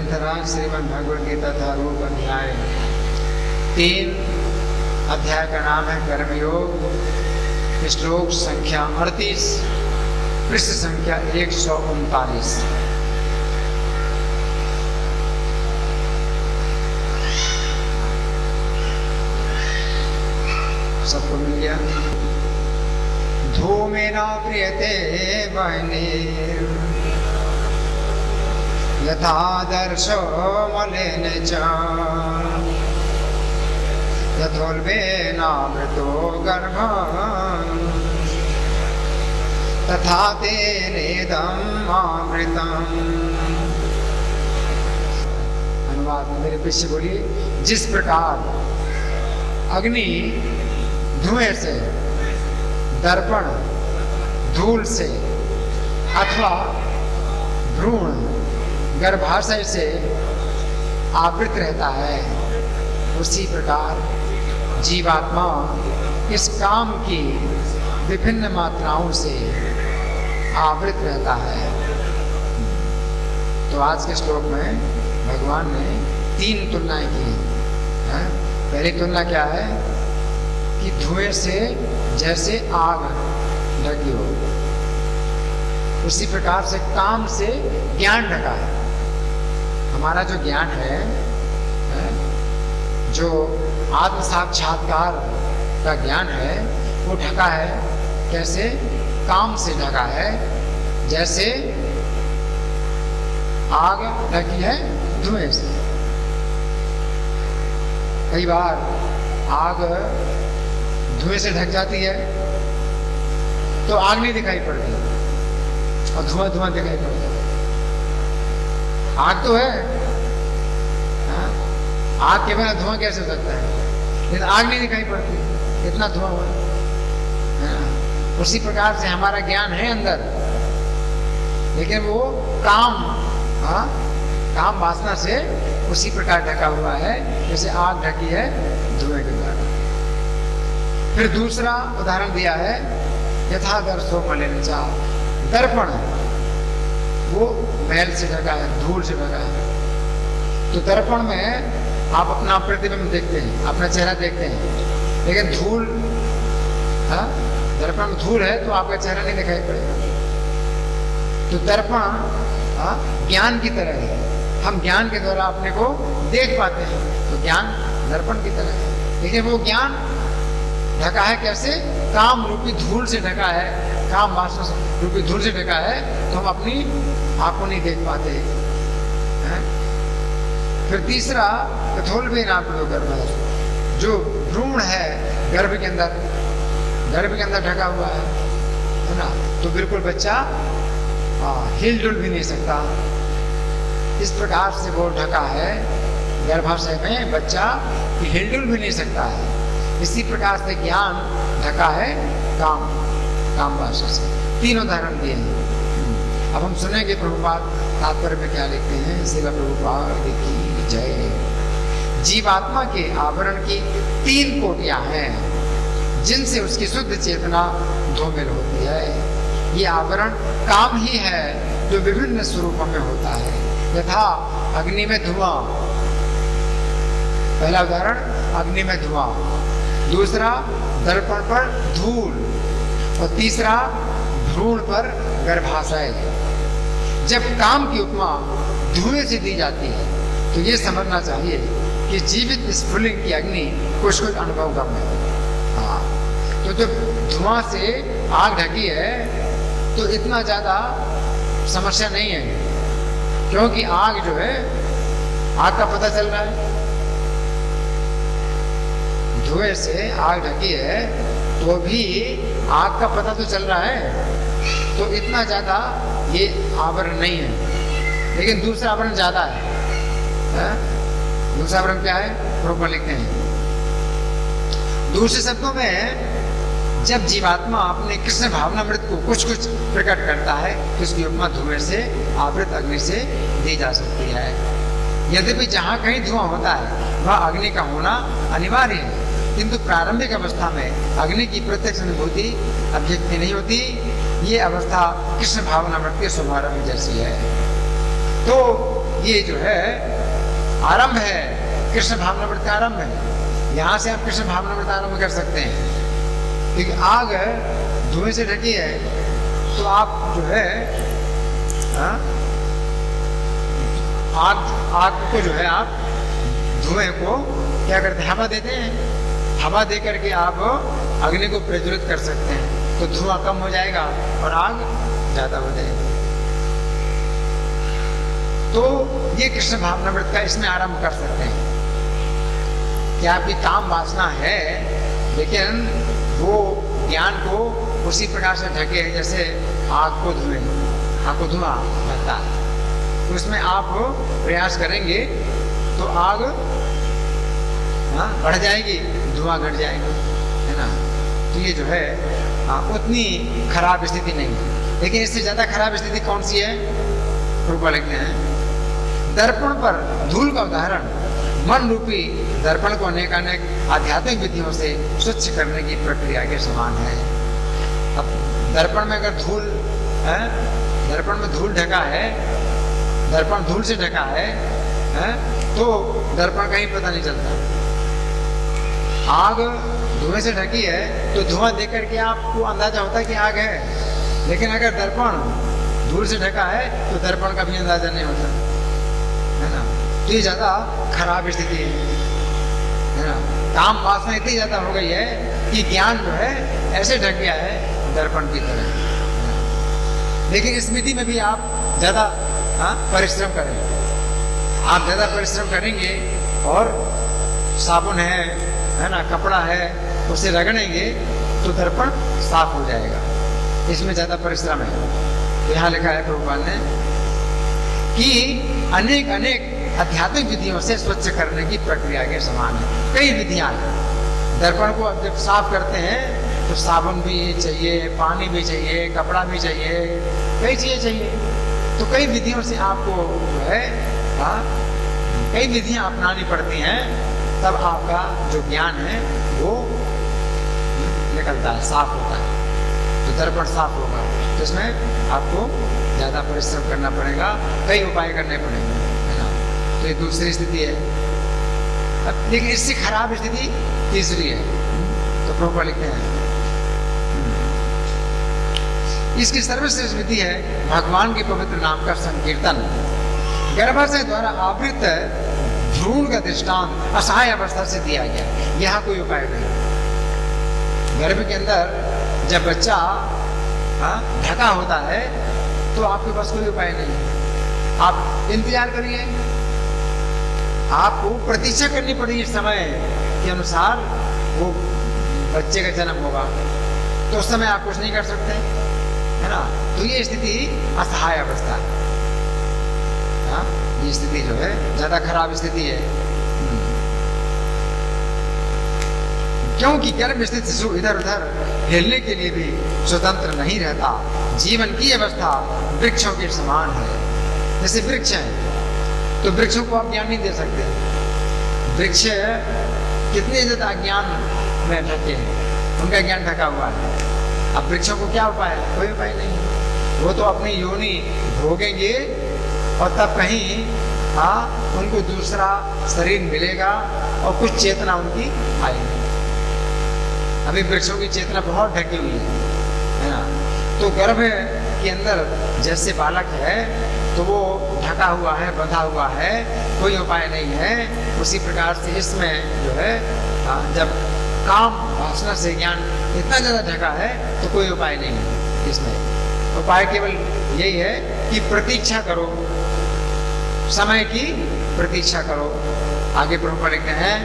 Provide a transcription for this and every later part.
ग्रंथराज श्रीमद् भगवद गीता था रूप अध्याय 3 अध्याय का नाम है कर्मयोग। श्लोक संख्या 38, पृष्ठ संख्या 139। सबको मिल गया? धूमेन प्रियते वह्निर् यथादर्शो मलेन च यथोल्बेनावृतो गर्भः तथा तेनेदम् अमृतम्। अनुवाद मेरे पीछे बोलिए। जिस प्रकार अग्नि धुएं से, दर्पण धूल से अथवा भ्रूण गर्भाशय से आवृत रहता है, उसी प्रकार जीवात्मा इस काम की विभिन्न मात्राओं से आवृत रहता है। तो आज के श्लोक में भगवान ने 3 तुलनाएं की हैं। पहली तुलना क्या है कि धुएं से जैसे आग ढकी हो, उसी प्रकार से काम से ज्ञान ढका है। हमारा जो ज्ञान है, जो आत्म साक्षात्कार का ज्ञान है, वो ढका है कैसे? काम से ढका है, जैसे आग ढकी है धुएं से। कई बार आग धुएं से ढक जाती है तो आग नहीं दिखाई पड़ती और धुआं धुआं दिखाई पड़ता है। आग तो है, आग के बिना धुआं कैसे हो सकता है? लेकिन आग नहीं दिखाई पड़ती, कितना धुआं हुआ है। उसी प्रकार से हमारा ज्ञान है अंदर, लेकिन वो काम काम वासना से उसी प्रकार ढका हुआ है जैसे आग ढकी है धुएं के द्वारा। फिर दूसरा उदाहरण दिया है, यथादर्शो मलिन च। दर्पण वो मैल से ढका है, धूल से ढका है। तो दर्पण में आप अपना प्रतिबिंब देखते हैं, अपना चेहरा देखते हैं, लेकिन धूल, दर्पण में धूल है तो आपका चेहरा नहीं दिखाई पड़ेगा। तो दर्पण ज्ञान की तरह है, हम ज्ञान के द्वारा अपने को देख पाते हैं, तो ज्ञान दर्पण की तरह है। लेकिन वो ज्ञान ढका है कैसे? काम रूपी धूल से ढका है, काम वासना रूपी धूल से ढका है, तो हम अपनी आप को नहीं देख पाते हैं। फिर तीसरा, यथोल्बेनावृतो गर्भः, जो भ्रूण है गर्भ के अंदर ढका हुआ है ना, तो बिल्कुल बच्चा हिल डुल भी नहीं सकता। इस प्रकार से वो ढका है गर्भाशय में, बच्चा हिल डुल भी नहीं सकता है। इसी प्रकार से ज्ञान ढका है काम वासना से। 3 उदाहरण दिए हैं। अब हम सुनेंगे प्रभुपाद तात्पर्य में क्या लिखते हैं। श्रील प्रभुपाद की जय। जीवात्मा के आवरण की 3 कोटियां हैं जिनसे उसकी शुद्ध चेतना धूमिल होती है। ये आवरण काम ही है जो विभिन्न स्वरूपों में होता है, यथा अग्नि में धुआं। पहला उदाहरण अग्नि में धुआं, दूसरा दर्पण पर धूल, और तीसरा भ्रूण पर गर्भाशय। जब काम की उपमा धुएं से दी जाती है तो ये समझना चाहिए कि जीवित स्फुलिंग की अग्नि कुछ अनुभव कम है। तो जब धुआं से आग ढकी है तो इतना ज्यादा समस्या नहीं है, क्योंकि आग जो है, आग का पता चल रहा है। धुएं से आग ढकी है तो भी आग का पता तो चल रहा है, तो इतना ज्यादा ये आवरण नहीं है। लेकिन दूसरा आवरण ज्यादा है। दूसरा आवरण क्या है? प्रभुपाद लिखते हैं, दूसरे शब्दों में जब जीवात्मा अपने कृष्ण भावनामृत को कुछ प्रकट करता है तो उसकी उपमा धुएं से आवृत अग्नि से दी जा सकती है। यद्यपि जहाँ कहीं धुआं होता है वह अग्नि का होना अनिवार्य है, किंतु प्रारंभिक अवस्था में अग्नि की प्रत्यक्ष अनुभूति अभिव्यक्ति नहीं होती। ये अवस्था कृष्ण भावनामृत के शुभारंभ जैसी है। तो ये जो है आरंभ है, कृष्ण भावनामृत का आरंभ है। यहां से आप कृष्ण भावनामृत आरंभ कर सकते हैं। क्योंकि आग धुएं से ढकी है, तो आप जो है आग को जो है आप धुएं को क्या करते हैं, हवा देते हैं। हवा दे करके आप अग्नि को प्रज्वलित कर सकते हैं, तो धुआं कम हो जाएगा और आग ज्यादा हो जाएगी। तो ये कृष्ण भावनामृत का इसमें आरंभ कर सकते हैं। क्या आपकी काम वासना है, लेकिन वो ज्ञान को उसी प्रकार से ढके जैसे आग को धुआं ढकता है। उसमें आप प्रयास करेंगे तो आग बढ़ जाएगी, धुआं घट जाएगा, है ना। तो ये जो है उतनी खराब स्थिति नहीं है। लेकिन इससे ज्यादा खराब स्थिति कौन सी है? प्रभुपाद लिखते हैं, दर्पण पर धूल का उदाहरण मन रूपी दर्पण को अनेक आध्यात्मिक विधियों से स्वच्छ करने की प्रक्रिया के समान है। अब दर्पण में अगर धूल है, दर्पण में धूल ढका है, दर्पण धूल से ढका है, तो दर्पण का ही पता नहीं चलता। आग धुएं से ढकी है तो धुआं देख करके आपको अंदाजा होता है कि आग है। लेकिन अगर दर्पण धूल से ढका है तो दर्पण का भी अंदाजा नहीं होता, है ना। तो ये ज्यादा खराब स्थिति है ना। काम वासना इतनी ज्यादा हो गई है कि ज्ञान जो है ऐसे ढक गया है दर्पण की तरह। लेकिन स्मृति में भी आप ज्यादा परिश्रम करें। आप ज्यादा परिश्रम करेंगे और साबुन है ना, कपड़ा है, उसे रगड़ेंगे तो दर्पण साफ हो जाएगा। इसमें ज्यादा परिश्रम है। तो यहाँ लिखा है प्रभुपाद ने कि अनेक अनेक आध्यात्मिक विधियों से स्वच्छ करने की प्रक्रिया के समान है। कई विधियां हैं। दर्पण को जब साफ करते हैं तो साबुन भी चाहिए, पानी भी चाहिए, कपड़ा भी चाहिए, कई चीजें चाहिए। तो कई विधियों से आपको जो है कई विधियां अपनानी पड़ती हैं, तब आपका जो ज्ञान है वो निकलता है, साफ होता है। तो दर्पण साफ होगा तो इसमें आपको ज्यादा परिश्रम करना पड़ेगा, कई उपाय करने पड़ेंगे, है ना। तो ये दूसरी स्थिति है। अब लेकिन इससे खराब स्थिति तीसरी है। तो प्रभुपाद लिखते हैं इसकी सर्वश्रेष्ठ विधि है भगवान के पवित्र नाम का संकीर्तन। गर्भाशय द्वारा आवृत भ्रूण का दृष्टांत असहाय अवस्था से दिया गया। यहाँ कोई उपाय नहीं। गर्भ के अंदर जब बच्चा ढका होता है तो आपके पास कोई उपाय नहीं है। आप इंतजार करिए, आपको प्रतीक्षा करनी पड़ेगी। समय के अनुसार वो बच्चे का जन्म होगा, तो उस समय आप कुछ नहीं कर सकते, है ना। तो ये स्थिति असहाय अवस्था है। ये स्थिति जो है ज्यादा खराब स्थिति है। क्योंकि गर्भ स्थित शिशु इधर उधर हिलने के लिए भी स्वतंत्र नहीं रहता। जीवन की अवस्था वृक्षों के समान है। जैसे वृक्ष है तो वृक्षों को आप ज्ञान नहीं दे सकते। वृक्ष कितने ज्यादा ज्ञान में ढके हैं, उनका ज्ञान ढका हुआ है। अब वृक्षों को क्या उपाय है? कोई उपाय नहीं। वो तो अपनी योनि भोगेंगे और तब कहीं उनको दूसरा शरीर मिलेगा और कुछ चेतना उनकी आएगी। अभी वृक्षों की चेतना बहुत ढकी हुई है ना। तो गर्भ के अंदर जैसे बालक है तो वो ढका हुआ है, बंधा हुआ है, कोई उपाय नहीं है। उसी प्रकार से इसमें जो है जब काम वासना से ज्ञान इतना ज्यादा ढका है तो कोई उपाय नहीं है। इसमें उपाय केवल यही है कि प्रतीक्षा करो, समय की प्रतीक्षा करो। आगे प्रभुपाद लिखते हैं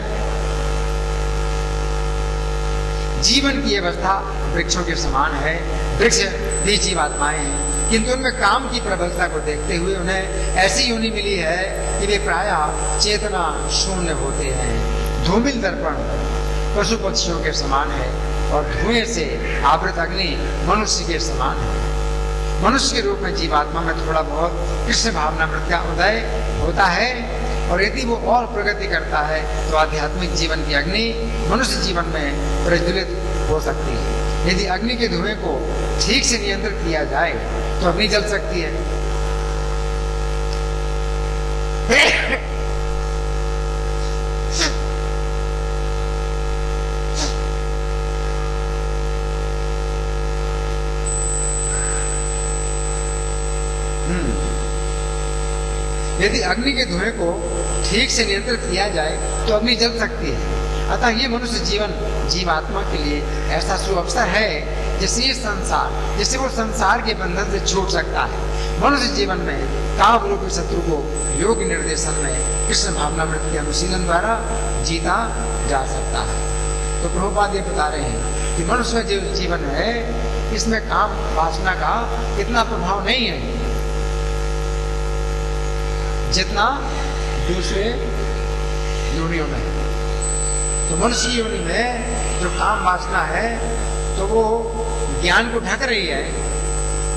जीवन की अवस्था वृक्षों के समान है। वृक्ष भी जीवात्माएं हैं, किंतु उनमें काम की प्रबलता को देखते हुए उन्हें ऐसी योनि मिली है कि वे प्रायः चेतना शून्य होते हैं। धूमिल दर्पण पशु पक्षियों के समान है और धुएं से आवृत अग्नि मनुष्य के समान है। मनुष्य के रूप में जीवात्मा में थोड़ा बहुत कृष्ण भावनामृत का उदय होता है, और यदि वो और प्रगति करता है तो आध्यात्मिक जीवन की अग्नि मनुष्य जीवन में प्रज्वलित हो सकती है। यदि अग्नि के धुएं को ठीक से नियंत्रित किया जाए तो अग्नि जल सकती है। यदि अग्नि के धुएं को ठीक से नियंत्रित किया जाए तो अग्नि जल सकती है। अतः ये मनुष्य जीवन जीवात्मा के लिए ऐसा शुभ अवसर है जिससे वो संसार के बंधन से छूट सकता है। मनुष्य जीवन में काम रूपी शत्रु को योग निर्देशन में कृष्ण भावनामृत के अनुशीलन द्वारा जीता जा सकता है। तो प्रभुपाद ये बता रहे हैं कि मनुष्य जो जीवन है इसमें काम वासना का इतना प्रभाव नहीं है जितना दूसरे योनियों में। तो मनुष्य योनि में जो काम वासना है तो वो ज्ञान को ढक रही है,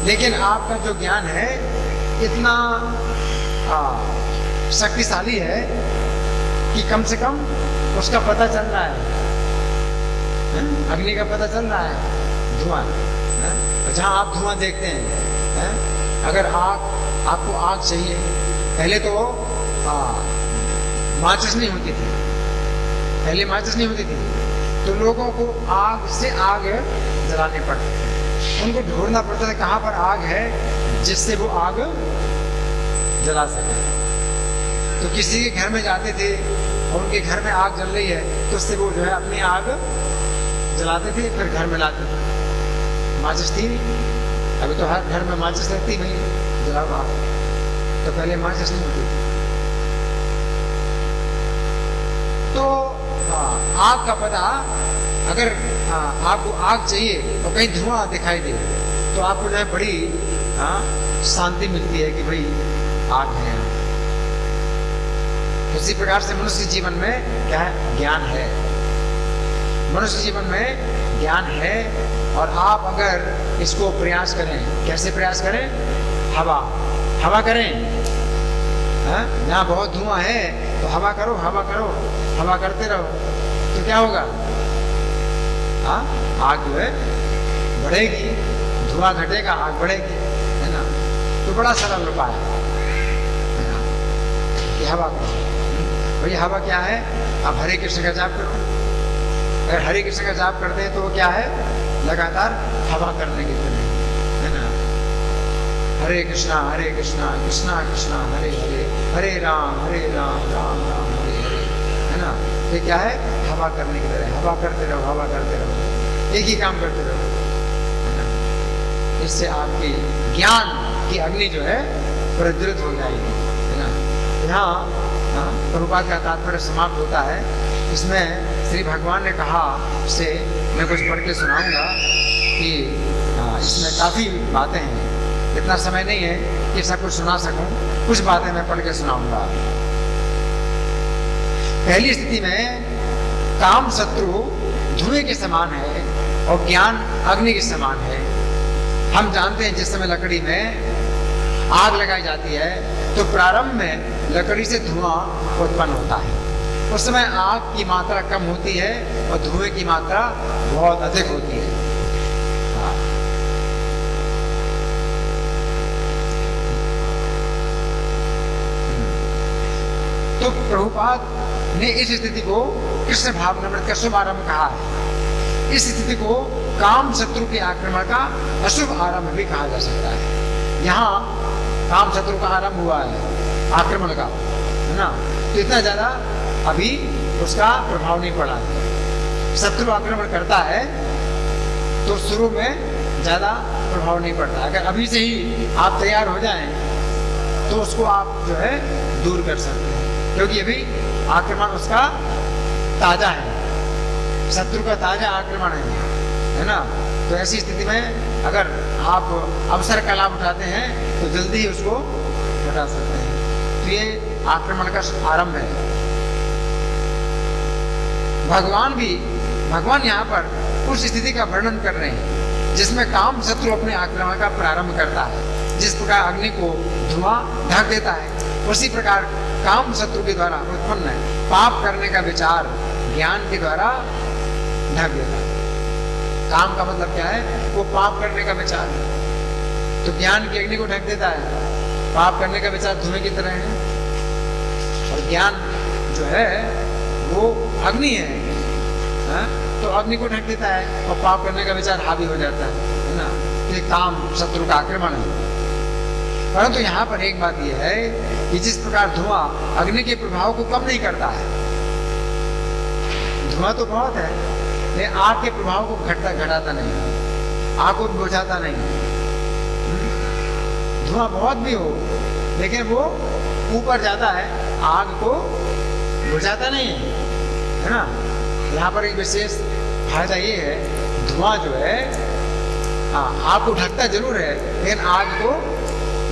लेकिन आपका जो ज्ञान है इतना शक्तिशाली है कि कम से कम उसका पता चल रहा है, अग्नि का पता चल रहा है, धुआं। जहां आप धुआं देखते हैं, अगर आपको आग चाहिए, पहले तो माचिस नहीं होती थी, पहले माचिस नहीं होती थी, तो लोगों को आग से आग जलाने पड़ते थे, उनको ढूंढना पड़ता था कहाँ पर आग है जिससे वो आग जला सके। तो किसी के घर में जाते थे और उनके घर में आग जल रही है तो उससे वो जो है अपनी आग जलाते थे, फिर घर में लाते थे। माचिस थी नहीं, अभी तो हर घर में माचिस रहती भाई, जलाओ आग। तो पहले माचिस नहीं होती थी। तो आग का पता, अगर आपको आग चाहिए और कहीं धुआं दिखाई दे तो आपको जो है बड़ी शांति मिलती है कि भाई आग है। उसी प्रकार से मनुष्य जीवन में क्या है? ज्ञान है। मनुष्य जीवन में ज्ञान है और आप अगर इसको प्रयास करें, कैसे प्रयास करें? हवा करें। यहाँ बहुत धुआं है तो हवा करो, हवा करते रहो, तो क्या होगा? आग जो है बढ़ेगी, धुआं घटेगा, आग बढ़ेगी, है ना? तो बड़ा सरल उपाय है ना कि हवा करो। भैया हवा क्या है? आप हरे कृष्ण का जाप करो। अगर हरे कृष्ण का जाप करते हैं तो वो क्या है? लगातार हवा करने की तरह, है ना? हरे कृष्णा कृष्णा कृष्णा हरे हरे, हरे राम राम राम हरे हरे, है ना? ये क्या है? हवा करने की तरह, हवा करते रहो, एक ही काम करते रहो, है ना? इससे आपकी ज्ञान की अग्नि जो है प्रज्वलित हो जाएगी, है ना? यहाँ प्रभुपाद का तात्पर्य समाप्त होता है। इसमें श्री भगवान ने कहा से मैं कुछ पढ़ के सुनाऊंगा कि इसमें काफी बातें हैं, इतना समय नहीं है कि सब कुछ सुना सकूं, कुछ बातें मैं पढ़ के सुनाऊंगा। पहली स्थिति में काम शत्रु धुएं के समान है और ज्ञान अग्नि के समान है। हम जानते हैं जिस समय लकड़ी में आग लगाई जाती है तो प्रारंभ में लकड़ी से धुआं उत्पन्न होता है। उस समय आग की मात्रा कम होती है और धुएं की मात्रा बहुत अधिक होती है। तो प्रभुपाद ने इस स्थिति को कृष्ण भावनामृत का शुभ आरंभ कहा है। इस स्थिति को काम शत्रु के आक्रमण का अशुभ आरंभ भी कहा जा सकता है। यहाँ काम शत्रु का आरंभ हुआ है, आक्रमण का, है ना? तो इतना ज्यादा अभी उसका प्रभाव नहीं पड़ा है। शत्रु आक्रमण करता है तो शुरू में ज्यादा प्रभाव नहीं पड़ता। अगर अभी से ही आप तैयार हो जाएं तो उसको आप जो है दूर कर सकते हैं, क्योंकि अभी आक्रमण उसका ताजा है, शत्रु का ताजा आक्रमण है ना? तो ऐसी स्थिति में अगर आप अवसर का लाभ उठाते हैं तो जल्दी ही उसको हटा सकते हैं। तो ये आक्रमण का आरंभ है। भगवान यहाँ पर उस स्थिति का वर्णन कर रहे हैं जिसमें काम शत्रु अपने आक्रमण का प्रारंभ करता है। जिस प्रकार अग्नि को धुआं ढक देता है, उसी प्रकार काम शत्रु के द्वारा उत्पन्न पाप करने का विचार ज्ञान के द्वारा ढक देता है। काम का मतलब क्या है? वो पाप करने का विचार है। तो ज्ञान की अग्नि को ढक देता है। पाप करने का विचार धुएं की तरह है, ज्ञान जो है वो अग्नि है, तो अग्नि को ढक देता है और पाप करने का विचार हावी हो जाता है ना। तो काम शत्रु का आक्रमण है। परंतु यहाँ पर एक बात यह है कि जिस प्रकार धुआं अग्नि के प्रभाव को कम नहीं करता है, धुआं तो बहुत है लेकिन आग के प्रभाव को घटाता नहीं, आग को बुझाता नहीं। धुआं बहुत भी हो लेकिन वो ऊपर जाता है, आग को बुझाता नहीं है ना। यहाँ पर एक विशेष फायदा ये है, धुआं जो है आग को ढकता जरूर है लेकिन आग को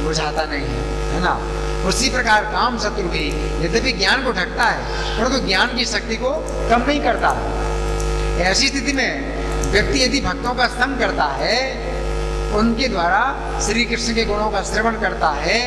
बुझाता नहीं है ना। उसी प्रकार काम शत्रु भी यद्यपि ज्ञान को ढकता है परंतु तो ज्ञान की शक्ति को कम नहीं करता। ऐसी स्थिति में व्यक्ति यदि भक्तों का संग करता है, उनके द्वारा श्री कृष्ण के गुणों का श्रवण करता है,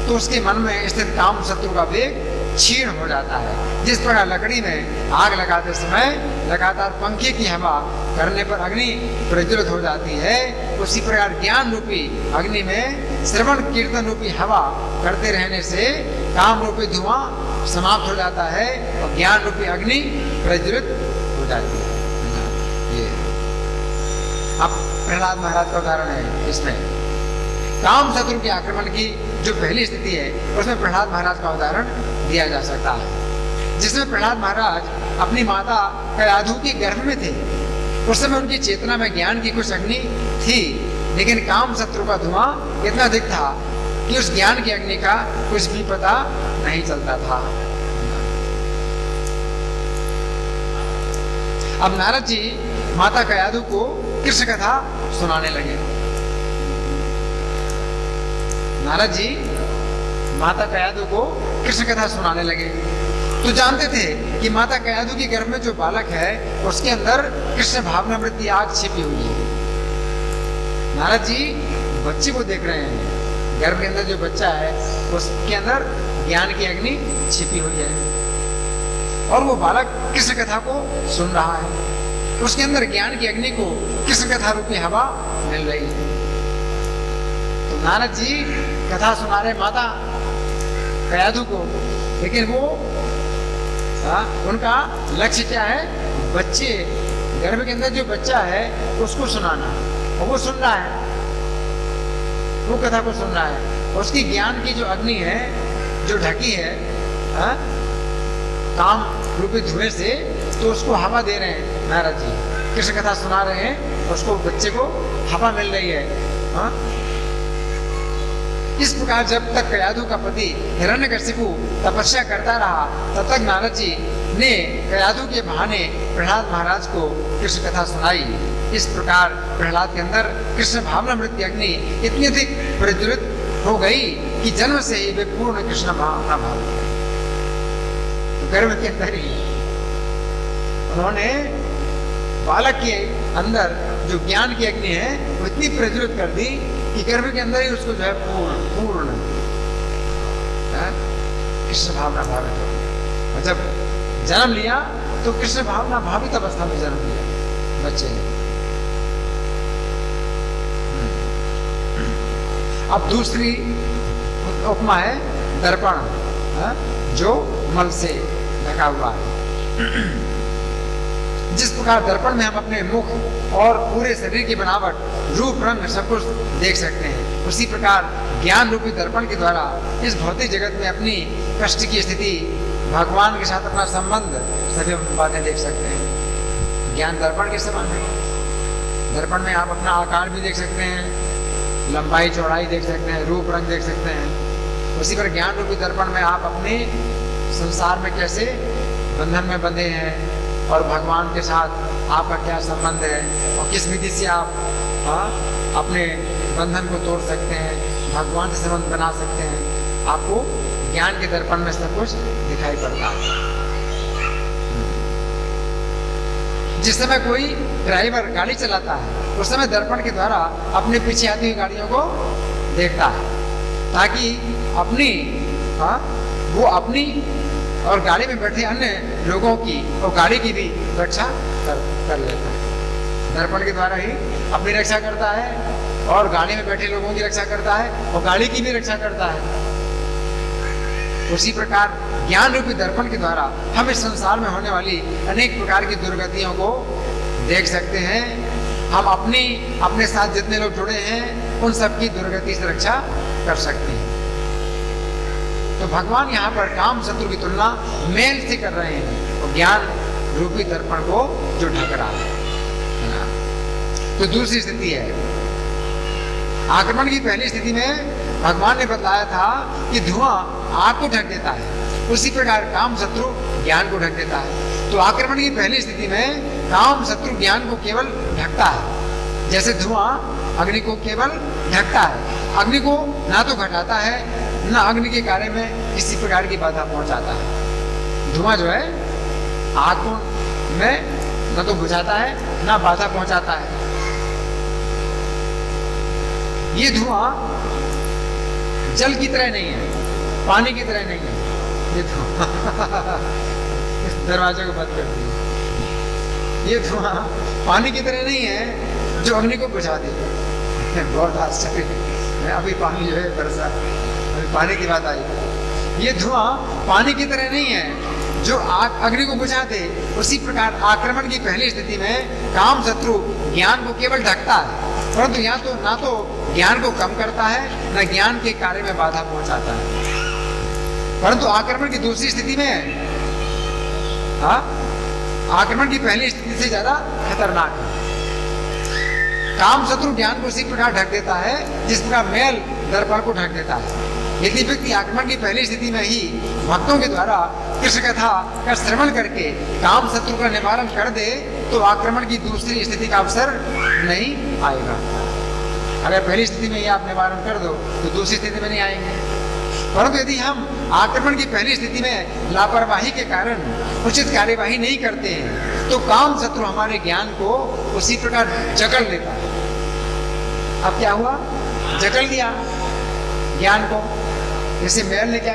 तो उसके मन में स्थित काम शत्रु का वेग क्षीण हो जाता है। जिस प्रकार लकड़ी में आग लगाते समय लगातार पंखे की हवा करने पर अग्नि प्रज्वलित हो जाती है, उसी प्रकार ज्ञान रूपी अग्नि में श्रवण कीर्तन रूपी हवा करते रहने से काम रूपी धुआं समाप्त हो जाता है और ज्ञान रूपी अग्नि प्रज्वलित हो जाती है। ये अब प्रहलाद महाराज का उदाहरण है। इसमें काम शत्रु के आक्रमण की जो पहली स्थिति है उसमें प्रहलाद महाराज का उदाहरण दिया जा सकता है, जिसमें प्रहलाद महाराज अपनी माता कयाधु के गर्भ में थे। उस समय उनकी चेतना में ज्ञान की कुछ अग्नि थी, लेकिन काम शत्रु का धुआं इतना अधिक था कि उस ज्ञान की अग्नि का कुछ भी पता नहीं चलता था। अब नारद जी माता कयाधु को कृष्ण कथा सुनाने लगे। नारद जी माता कयाधु को कृष्ण कथा सुनाने लगे। तो जानते थे कि माता कयाधु के गर्भ में जो बालक है उसके अंदर कृष्ण भावनामृति आग छिपी हुई है। नारद जी बच्चे को देख रहे हैं, गर्भ के अंदर जो बच्चा है उसके अंदर ज्ञान की अग्नि छिपी हुई है और वो बालक कृष्ण कथा को सुन रहा है। उसके अंदर ज्ञान की अग्नि को कृष्ण कथा रूपी हवा मिल रही है। तो नारद जी कथा सुना रहे माता कयाधु को, लेकिन वो उनका लक्ष्य क्या है? बच्चे गर्भ के अंदर जो बच्चा है उसको सुनाना, और वो सुन रहा है, वो कथा को सुन रहा है। उसकी ज्ञान की जो अग्नि है जो ढकी है काम रूपी धुएं से, तो उसको हवा दे रहे हैं नारद जी, कृष्ण कथा सुना रहे हैं, उसको बच्चे को हवा मिल रही है। इस प्रकार जब तक कयाधु का पति हिरण्यकशिपु तपस्या करता रहा, तब तक नारद जी ने कयाधु के बहाने प्रहलाद महाराज को कृष्ण कथा सुनाई। इस प्रकार प्रहलाद के अंदर कृष्ण भावनामृति अग्नि इतनी अधिक प्रज्वलित हो गई कि जन्म से ही वे पूर्ण कृष्ण भावना भाव। तो गर्भ के अंदर ही उन्होंने बालक के अंदर जो ज्ञान की अग्नि है वो इतनी प्रज्वलित कर दी कि गर्भ के अंदर ही उसको जो है पूर्ण कृष्ण भावना भावित हो गया। और जब जन्म लिया तो कृष्ण भावना भावित अवस्था में जन्म लिया बच्चे ने। अब दूसरी उपमा है दर्पण, जो मल से ढका हुआ है। जिस प्रकार दर्पण में हम अपने मुख और पूरे शरीर की बनावट, रूप, रंग सब कुछ देख सकते हैं, उसी प्रकार ज्ञान रूपी दर्पण के द्वारा इस भौतिक जगत में अपनी कष्ट की स्थिति, भगवान के साथ अपना संबंध, सभी बातें देख सकते हैं। ज्ञान दर्पण के समान है। दर्पण में आप अपना आकार भी देख सकते हैं, लंबाई चौड़ाई देख सकते हैं, रूप रंग देख सकते हैं। उसी पर ज्ञान रूपी दर्पण में आप अपने संसार में कैसे बंधन में बंधे हैं और भगवान के साथ आपका क्या संबंध है और किस विधि से आप अपने बंधन को तोड़ सकते हैं, भगवान से संबंध बना सकते हैं, आपको ज्ञान के दर्पण में सब कुछ दिखाई पड़ता है। जिस समय कोई ड्राइवर गाड़ी चलाता है उस समय दर्पण के द्वारा अपने पीछे आती हुई गाड़ियों को देखता है, ताकि वो अपनी और गाड़ी में बैठे अन्य लोगों की और गाड़ी की भी रक्षा कर लेता है। दर्पण के द्वारा ही अपनी रक्षा करता है और गाड़ी में बैठे लोगों की रक्षा करता है और गाड़ी की भी रक्षा करता है। उसी प्रकार ज्ञान रूपी दर्पण के द्वारा हम इस संसार में होने वाली अनेक प्रकार की दुर्गतियों को देख सकते हैं। हम अपने साथ जितने लोग जुड़े हैं उन सबकी दुर्गति से रक्षा कर सकते हैं। तो भगवान यहाँ पर काम शत्रु की तुलना मेल से कर रहे हैं, तो ज्ञान रूपी दर्पण को जो ढक रहा है। तो दूसरी स्थिति है, आक्रमण की पहली स्थिति में भगवान ने बताया था कि धुआं आग को ढक देता है, उसी प्रकार काम शत्रु ज्ञान को ढक देता है। तो आक्रमण की पहली स्थिति में काम शत्रु ज्ञान को केवल ढकता है, जैसे धुआं अग्नि को केवल ढकता है, अग्नि को ना तो घटाता है न अग्नि के कार्य में किसी प्रकार की बाधा पहुंचाता है। धुआं जो है आग को में न तो बुझाता है न बाधा पहुंचाता है। ये धुआं जल की तरह नहीं है, पानी की तरह नहीं है। ये धुआं इस दरवाजे को बंद कर दिया। ये धुआं पानी की तरह नहीं है जो अग्नि को बुझा दे। बहुत आश्चर्य है, अभी पानी जो है बरसा, अभी पानी की बात आई। ये धुआं पानी की तरह नहीं है जो आग अग्नि को बुझा दे। उसी प्रकार आक्रमण की पहली स्थिति में काम शत्रु ज्ञान को केवल ढकता है, परंतु यहाँ तो ना तो ज्ञान को कम करता है न ज्ञान के कार्य में बाधा पहुंचाता है। परंतु आक्रमण की दूसरी स्थिति में आक्रमण की पहली स्थिति से ज्यादा खतरनाक है। काम शत्रु ज्ञान को उसी प्रकार ढक देता है जिस प्रकार मैल दर्पण को ढक देता है। यदि व्यक्ति आक्रमण की पहली स्थिति में ही भक्तों के द्वारा कृष्ण कथा का श्रवण करके काम शत्रु का निवारण कर दे तो आक्रमण की दूसरी स्थिति का अवसर नहीं आएगा। अगर पहली स्थिति में ही आप निवारण कर दो तो दूसरी स्थिति में नहीं आएंगे। परंतु यदि हम आक्रमण की पहली स्थिति में लापरवाही के कारण उचित कार्यवाही नहीं करते हैं तो काम शत्रु हमारे ज्ञान को उसी प्रकार जकड़ लेता है। अब क्या हुआ? जकड़ लिया ज्ञान को। जैसे मैल ने क्या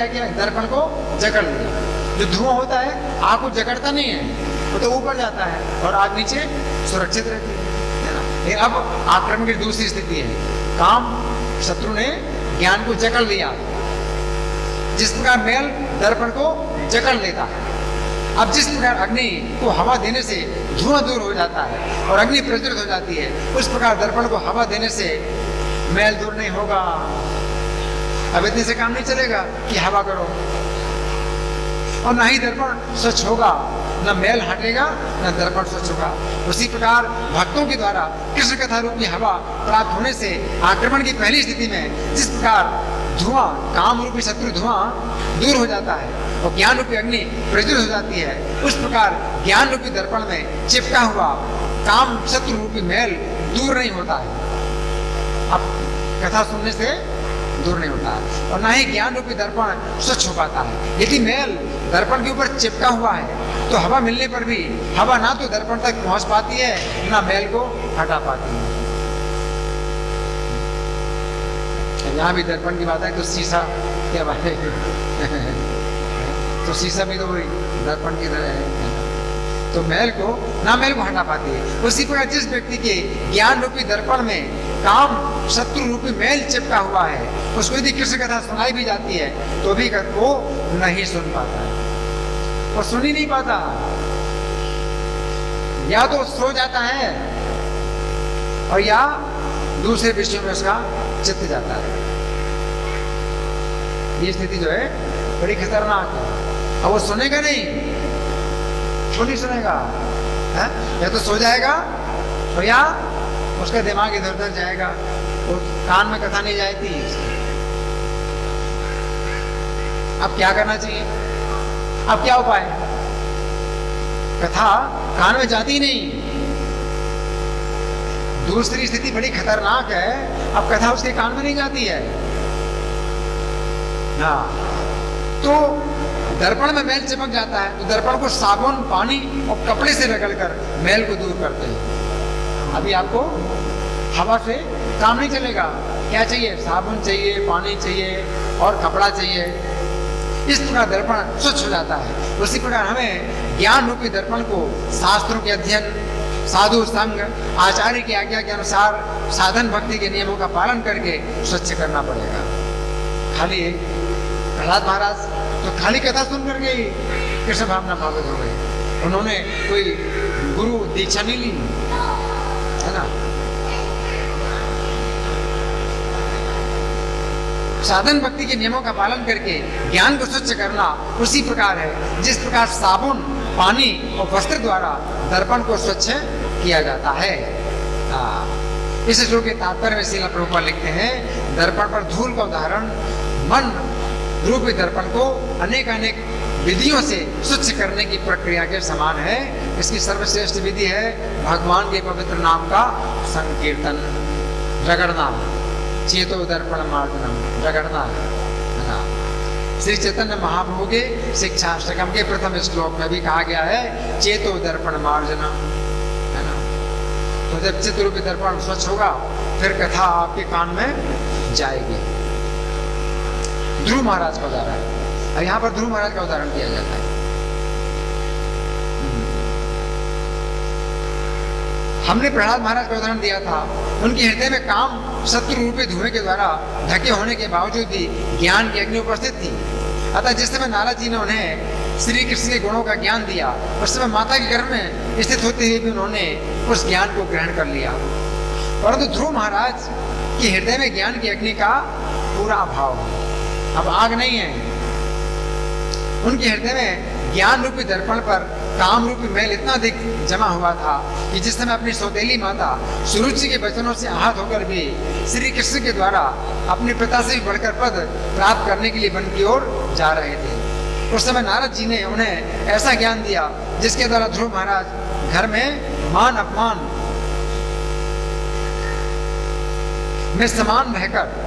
किया, दर्पण को जकड़ लिया। जो धुआं होता है आग को जकड़ता नहीं है, वो तो ऊपर जाता है और आग नीचे सुरक्षित रहती है। लेकिन अब आक्रमण की दूसरी स्थिति है, काम शत्रु ने ज्ञान को जकड़ लिया। जिस प्रकार मैल दर्पण को जकड़ लेता है, अब जिस प्रकार अग्नि को हवा देने से धुआं दूर हो जाता है और अग्नि प्रज्वलित हो जाती है, उस प्रकार दर्पण को हवा देने से मैल दूर नहीं होगा। अब इतने से काम नहीं चलेगा कि हवा करो, और ना ही दर्पण स्वच्छ होगा, न मैल हटेगा न दर्पण स्वच्छ होगा। उसी प्रकार भक्तों के द्वारा कृष्ण कथा रूपी हवा प्राप्त होने से आक्रमण की पहली स्थिति में जिस प्रकार धुआं, काम रूपी शत्रु धुआं दूर हो जाता है और ज्ञान रूपी अग्नि प्रज्वलित हो जाती है, उस प्रकार ज्ञान रूपी दर्पण में चिपका हुआ काम शत्रु रूपी मैल दूर नहीं होता है। अब कथा सुनने से दूर नहीं होता है और ना ही ज्ञान रूपी दर्पण स्वच्छ हो पाता है। यदि मैल दर्पण के ऊपर चिपका हुआ है तो हवा मिलने पर भी हवा ना तो दर्पण तक पहुंच पाती है ना मैल को हटा पाती है। यहाँ भी दर्पण की बात है तो शीशा क्या बात है तो शीशा भी तो वही दर्पण की तरह है, तो मैल को हटा पाती है। उसी प्रकार जिस व्यक्ति के ज्ञान रूपी दर्पण में काम शत्रु रूपी मैल चिपका हुआ है, उसको यदि कृष्ण कथा सुनाई भी जाती है तो भी वो नहीं सुन पाता है, वो सुन ही नहीं पाता, या तो सो जाता है और या दूसरे विषयों में उसका चित्त जाता है। ये स्थिति जो है बड़ी खतरनाक है। अब वो सुनेगा नहीं, वो नहीं सुनेगा है? या तो सो जाएगा और या उसका दिमाग इधर उधर जाएगा, वो कान में कथा नहीं जाती। अब क्या करना चाहिए? अब क्या उपाय? कथा कान में जाती नहीं। दूसरी स्थिति बड़ी खतरनाक है, अब कथा उसके कान में नहीं जाती है। हाँ, तो दर्पण में मैल चिपक जाता है तो दर्पण को साबुन, पानी और कपड़े से रगड़कर मैल को दूर करते हैं। अभी आपको हवा से काम नहीं चलेगा। क्या चाहिए? साबुन चाहिए, पानी चाहिए और कपड़ा चाहिए। इस प्रकार दर्पण स्वच्छ हो जाता है। उसी प्रकार हमें ज्ञान रूपी दर्पण को शास्त्रों के अध्ययन, साधु संग, आचार्य की आज्ञा के अनुसार साधन भक्ति के नियमों का पालन करके स्वच्छ करना पड़ेगा। खाली प्रहलाद महाराज तो खाली कथा सुन करके ही कृष्ण भावना भावित हो गए, उन्होंने कोई गुरु दीक्षा नहीं ली, है ना। साधन भक्ति के नियमों का पालन करके ज्ञान को स्वच्छ करना उसी प्रकार है जिस प्रकार साबुन, पानी और वस्त्र द्वारा दर्पण को स्वच्छ किया जाता है। इस श्लोक के तात्पर्य में श्रील प्रभुपाद लिखते हैं, दर्पण पर धूल का उदाहरण मन रूपी दर्पण को अनेक अनेक विधियों से स्वच्छ करने की प्रक्रिया के समान है। इसकी सर्वश्रेष्ठ विधि है भगवान के पवित्र नाम का संकीर्तन, रगड़ना, चेतो दर्पण मार्जनम, रगड़ना, है ना। श्री चैतन्य महाप्रभु के शिक्षाष्टकम के प्रथम श्लोक में भी कहा गया है चेतो दर्पण मार्जनम, है ना। तो जब चित्त रूपी दर्पण स्वच्छ होगा फिर कथा आपके कान में जाएगी। ध्रुव महाराज का उदाहरण, और यहाँ पर ध्रुव महाराज का उदाहरण दिया जाता है। हमने प्रहलाद महाराज का उदाहरण दिया था, उनके हृदय में काम शत्रु रूपी धुएं के द्वारा ढके होने के बावजूद भी ज्ञान की अग्नि उपस्थित थी। अतः जिस समय नारद जी ने उन्हें श्री कृष्ण के गुणों का ज्ञान दिया, उस समय माता के गर्भ में स्थित होते हुए भी उन्होंने उस ज्ञान को ग्रहण कर लिया। परंतु ध्रुव महाराज के हृदय में ज्ञान की अग्नि का पूरा अभाव है, अब आग नहीं है। उनके हृदय में ज्ञान रूपी दर्पण पर काम रूपी मैल इतना अधिक जमा हुआ था कि जिस समय अपनी सौतेली माता सुरुचि के वचनों से आहत होकर भी श्री कृष्ण के द्वारा अपने पिता से भी बढ़कर पद प्राप्त करने के लिए वन की ओर जा रहे थे, उस समय नारद जी ने उन्हें ऐसा ज्ञान दिया जिसके द्वारा ध्रुव महाराज घर में मान अपमान में समान रहकर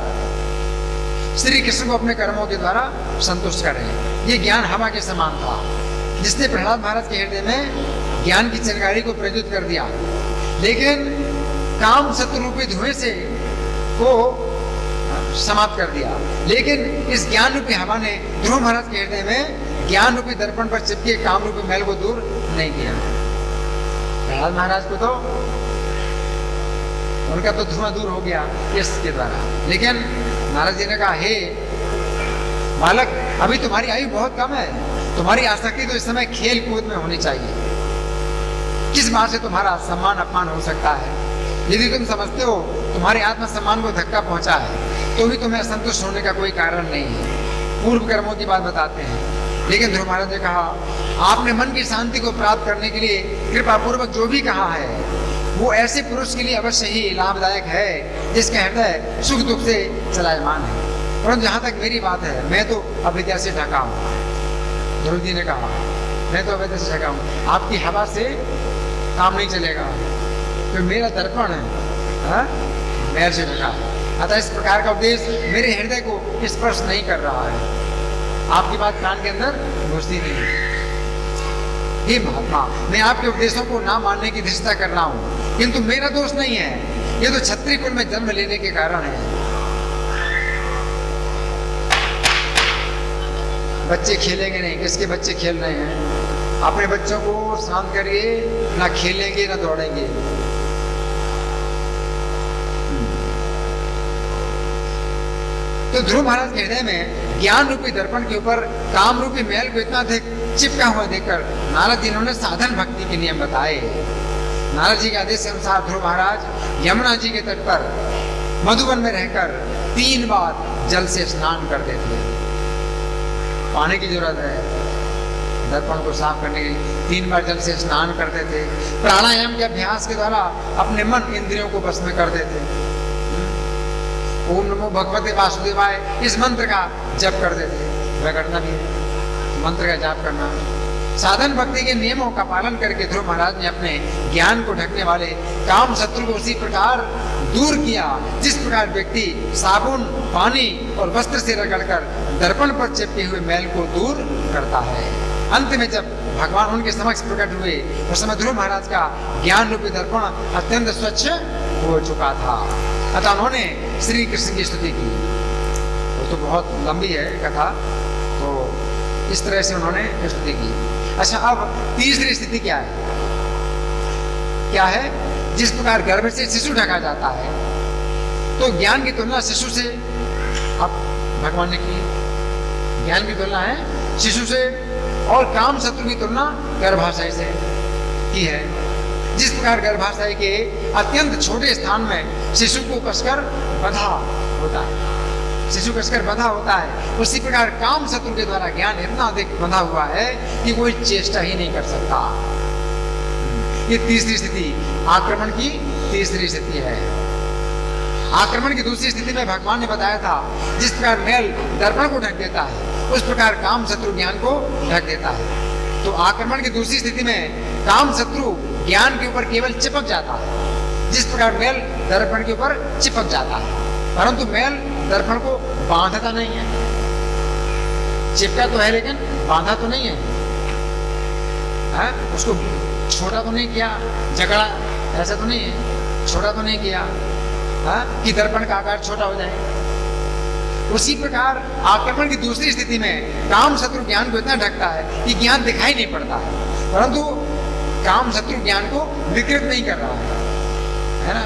श्री कृष्ण को अपने कर्मों के द्वारा संतुष्ट करें। ये ज्ञान हवा के समान था जिसने प्रहलाद महाराज के हृदय में ज्ञान की चिंगारी को प्रज्वलित कर दिया, लेकिन काम शत्रु रूपी धुएं से को समाप्त कर दिया। लेकिन इस ज्ञान रूपी हवा ने ध्रुव महाराज के हृदय में ज्ञान रूपी दर्पण पर चिपके काम रूपी मैल को दूर नहीं किया। प्रहलाद महाराज को तो उनका तो धुआं दूर हो गया इसके द्वारा, लेकिन नारद जी ने कहा, हे बालक, अभी तुम्हारी आयु बहुत कम है, तुम्हारी आसक्ति तो इस समय खेल कूद में होनी चाहिए। किस बात से तुम्हारा सम्मान अपमान हो सकता है? यदि तुम समझते हो तुम्हारे आत्म सम्मान को धक्का पहुंचा है तो भी तुम्हें असंतुष्ट होने का कोई कारण नहीं है। पूर्व कर्मों की बात बताते हैं, लेकिन ध्रुव महाराज ने कहा, आपने मन की शांति को प्राप्त करने के लिए कृपा पूर्वक जो भी कहा है वो ऐसे पुरुष के लिए अवश्य ही लाभदायक है जिसका हृदय सुख दुख से चलायमान है। परंतु जहां तक मेरी बात है, मैं तो अविद्या से ढका हूं। ध्रुव जी ने कहा, मैं तो अविद्या से ढका हूं, आपकी हवा से काम नहीं चलेगा, तो मेरा दर्पण है मैल से ढका है। अतः इस प्रकार का उपदेश मेरे हृदय को स्पर्श नहीं कर रहा है, आपकी बात कान के अंदर घुसती नहीं है। हे महात्मा, मैं आपके उपदेशों को ना मानने की धृष्टता कर रहा हूं, किंतु मेरा दोष नहीं है, ये तो क्षत्रिय कुल में जन्म लेने के कारण है। बच्चे खेलेंगे नहीं, किसके बच्चे खेल रहे हैं? अपने बच्चों को शांत करिए, ना खेलेंगे ना दौड़ेंगे। तो ध्रुव महाराज के हृदय में ज्ञान रूपी दर्पण के ऊपर काम रूपी मैल को इतना अधिक चिपका हुआ देखकर नारद जी ने साधन भक्ति के नियम बताए। नारद जी के आदेश के अनुसार ध्रुव महाराज यमुना जी के तट पर मधुवन में रहकर 3 बार जल से स्नान करते थे। पानी की जरूरत है दर्पण को साफ करने के लिए, 3 बार जल से स्नान करते थे। प्राणायाम के अभ्यास के द्वारा अपने मन इंद्रियों को बस में करते थे। ओम नमो भगवते वासुदेवाय इस मंत्र का जप करते थे, रगड़ना भी मंत्र का जाप करना। साधन भक्ति के नियमों का पालन करके ध्रुव महाराज ने अपने ज्ञान को ढकने वाले काम शत्रु को उसी प्रकार दूर किया जिस प्रकार व्यक्ति साबुन, पानी और वस्त्र से रगड़कर दर्पण पर चिपके हुए मैल को दूर करता है। अंत में जब भगवान उनके समक्ष प्रकट हुए उस समय ध्रुव महाराज का ज्ञान रूपी दर्पण अत्यंत स्वच्छ हो चुका था। अतः उन्होंने श्री कृष्ण की स्तुति की। वो तो बहुत लंबी है कथा, तो इस तरह से उन्होंने स्तुति की। अच्छा, अब तीसरी स्थिति क्या है? क्या है? जिस प्रकार गर्भ से शिशु ढका जाता है, तो ज्ञान की तुलना शिशु से अब भगवान ने की। ज्ञान की तुलना है शिशु से, और काम शत्रु की तुलना गर्भाशय से की है। जिस प्रकार गर्भाशय के अत्यंत छोटे स्थान में शिशु को कसकर बंधा होता है, शिशु कसकर बंधा होता है, उसी प्रकार काम शत्रु के द्वारा ज्ञान इतना अधिक बंधा हुआ है कि कोई चेष्टा ही नहीं कर सकता। ये तीसरी स्थिति, आक्रमण की तीसरी स्थिति है। आक्रमण की दूसरी स्थिति में भगवान ने बताया था, जिस प्रकार मैल दर्पण को ढक देता है, उस प्रकार काम शत्रु ज्ञान को ढक देता है। तो आक्रमण की दूसरी स्थिति में काम शत्रु ज्ञान के ऊपर केवल चिपक जाता है, जिस प्रकार मैल दर्पण के ऊपर चिपक जाता है, परंतु मैल दर्पण को बांधता नहीं है। चिपका तो है लेकिन बांधा तो नहीं है, उसको छोटा तो नहीं किया, जकड़ा, ऐसा तो नहीं है, छोटा तो नहीं किया कि दर्पण का आकार छोटा हो जाए। उसी प्रकार आक्रमण की दूसरी स्थिति में काम शत्रु ज्ञान को इतना ढकता है कि ज्ञान दिखाई नहीं पड़ता है, परंतु काम शत्रु ज्ञान को विकृत नहीं कर रहा है ना,